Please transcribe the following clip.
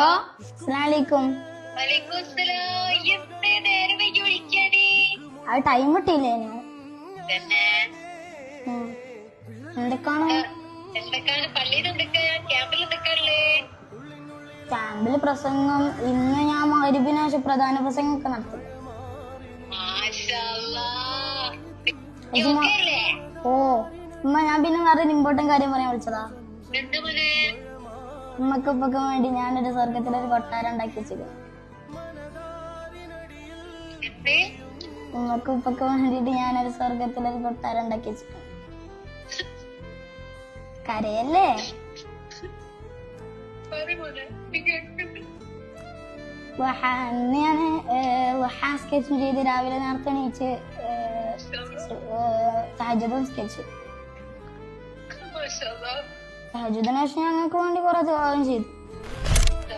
അസ്സലാമലൈക്കും. അത് ടൈം കിട്ടിയില്ലേനു. എന്തൊക്കെയാണ് ക്യാമ്പില് പ്രസംഗം? ഇന്ന് ഞാൻ മഗ്‌രിബിന് ശേഷം പ്രധാന പ്രസംഗം ഒക്കെ നടത്തി. ഓ ഉമ്മ, ഞാൻ പിന്നെ വേറെ ഇമ്പോർട്ടന്റ് കാര്യം പറയാൻ വിളിച്ചതാ. ഉമ്മക്ക് ഉപ്പൊക്കെ വേണ്ടി ഞാനൊരു സ്വർഗത്തിലൊരു കൊട്ടാരം ഉണ്ടാക്കി വെച്ചിരുന്നു. ഉമ്മക്ക് ഉപ്പൊക്കെ വേണ്ടിട്ട് ഞാനൊരു സ്വർഗത്തിലൊരു കൊട്ടാരം ഉണ്ടാക്കി വെച്ചിട്ടുണ്ട്. കരയല്ലേ? അന്ന് ഞാന് സ്കെച്ചും ചെയ്ത് രാവിലെ നേരത്തെ എണീച്ച് തഹജ്ജുദും സ്കെച്ച്. തഹജ്ജുദിന് ശേഷം ഞങ്ങൾക്ക് വേണ്ടി കുറെ ദുആവും ചെയ്തു.